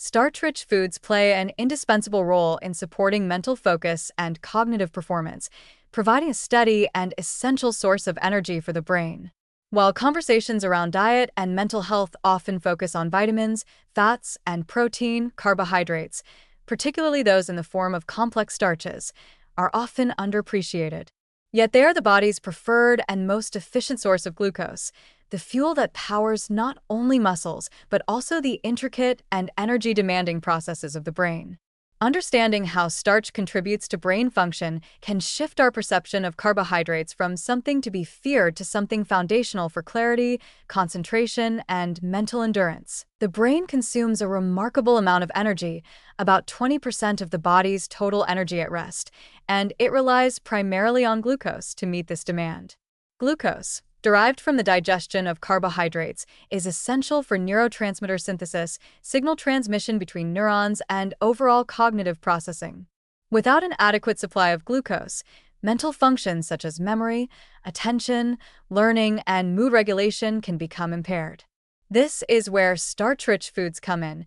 Starch-rich foods play an indispensable role in supporting mental focus and cognitive performance, providing a steady and essential source of energy for the brain. While conversations around diet and mental health often focus on vitamins, fats, and protein, carbohydrates, particularly those in the form of complex starches, are often underappreciated. Yet they are the body's preferred and most efficient source of glucose, the fuel that powers not only muscles, but also the intricate and energy-demanding processes of the brain. Understanding how starch contributes to brain function can shift our perception of carbohydrates from something to be feared to something foundational for clarity, concentration, and mental endurance. The brain consumes a remarkable amount of energy, about 20% of the body's total energy at rest, and it relies primarily on glucose to meet this demand. Glucose, derived from the digestion of carbohydrates, is essential for neurotransmitter synthesis, signal transmission between neurons, and overall cognitive processing. Without an adequate supply of glucose, mental functions such as memory, attention, learning, and mood regulation can become impaired. This is where starch-rich foods come in.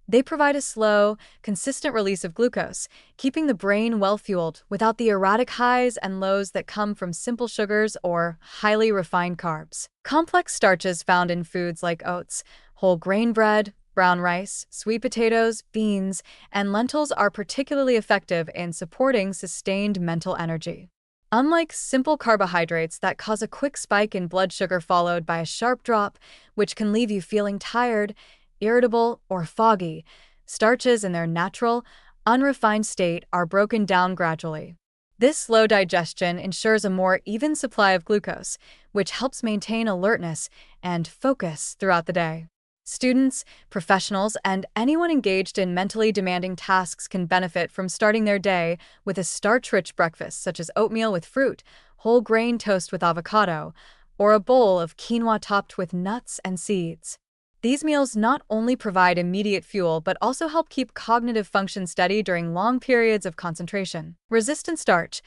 They provide a slow, consistent release of glucose, keeping the brain well-fueled without the erratic highs and lows that come from simple sugars or highly refined carbs. Complex starches found in foods like oats, whole grain bread, brown rice, sweet potatoes, beans, and lentils are particularly effective in supporting sustained mental energy. Unlike simple carbohydrates that cause a quick spike in blood sugar followed by a sharp drop, which can leave you feeling tired, irritable, or foggy, starches in their natural, unrefined state are broken down gradually. This slow digestion ensures a more even supply of glucose, which helps maintain alertness and focus throughout the day. Students, professionals, and anyone engaged in mentally demanding tasks can benefit from starting their day with a starch-rich breakfast such as oatmeal with fruit, whole grain toast with avocado, or a bowl of quinoa topped with nuts and seeds. These meals not only provide immediate fuel but also help keep cognitive function steady during long periods of concentration. Resistant starch,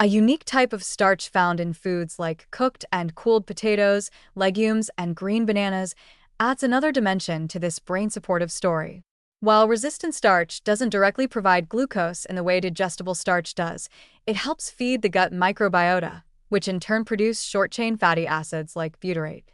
a unique type of starch found in foods like cooked and cooled potatoes, legumes, and green bananas, adds another dimension to this brain-supportive story. While resistant starch doesn't directly provide glucose in the way digestible starch does, it helps feed the gut microbiota, which in turn produce short-chain fatty acids like butyrate.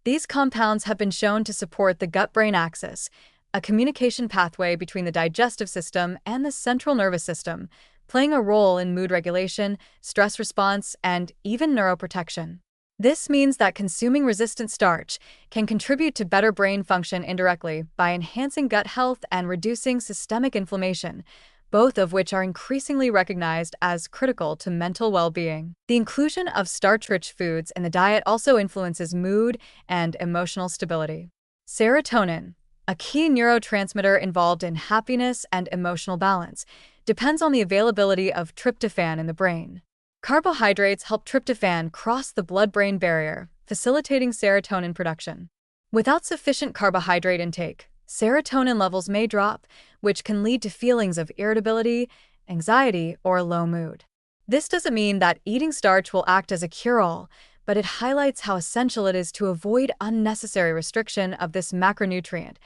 These compounds have been shown to support the gut-brain axis, a communication pathway between the digestive system and the central nervous system, playing a role in mood regulation, stress response, and even neuroprotection. This means that consuming resistant starch can contribute to better brain function indirectly by enhancing gut health and reducing systemic inflammation, both of which are increasingly recognized as critical to mental well-being. The inclusion of starch-rich foods in the diet also influences mood and emotional stability. Serotonin, a key neurotransmitter involved in happiness and emotional balance, depends on the availability of tryptophan in the brain. Carbohydrates help tryptophan cross the blood-brain barrier, facilitating serotonin production. Without sufficient carbohydrate intake, serotonin levels may drop, which can lead to feelings of irritability, anxiety, or low mood. This doesn't mean that eating starch will act as a cure-all, but it highlights how essential it is to avoid unnecessary restriction of this macronutrient,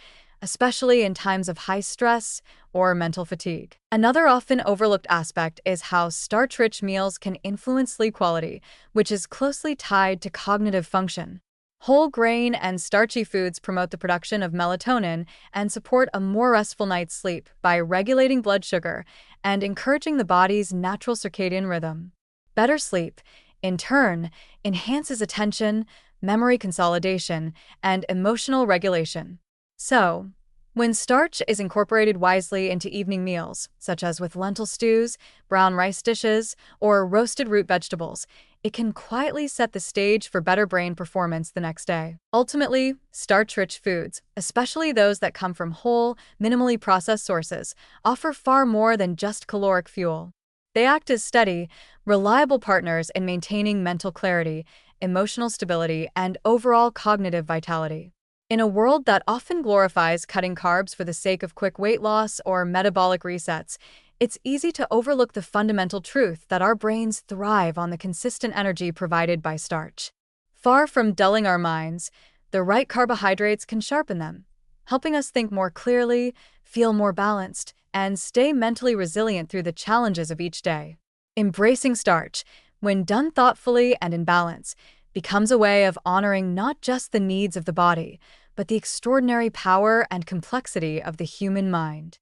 especially in times of high stress or mental fatigue. Another often overlooked aspect is how starch-rich meals can influence sleep quality, which is closely tied to cognitive function. Whole grain and starchy foods promote the production of melatonin and support a more restful night's sleep by regulating blood sugar and encouraging the body's natural circadian rhythm. Better sleep, in turn, enhances attention, memory consolidation, and emotional regulation. So, when starch is incorporated wisely into evening meals, such as with lentil stews, brown rice dishes, or roasted root vegetables, it can quietly set the stage for better brain performance the next day. Ultimately, starch-rich foods, especially those that come from whole, minimally processed sources, offer far more than just caloric fuel. They act as steady, reliable partners in maintaining mental clarity, emotional stability, and overall cognitive vitality. In a world that often glorifies cutting carbs for the sake of quick weight loss or metabolic resets, it's easy to overlook the fundamental truth that our brains thrive on the consistent energy provided by starch. Far from dulling our minds, the right carbohydrates can sharpen them, helping us think more clearly, feel more balanced, and stay mentally resilient through the challenges of each day. Embracing starch, when done thoughtfully and in balance, becomes a way of honoring not just the needs of the body, but the extraordinary power and complexity of the human mind.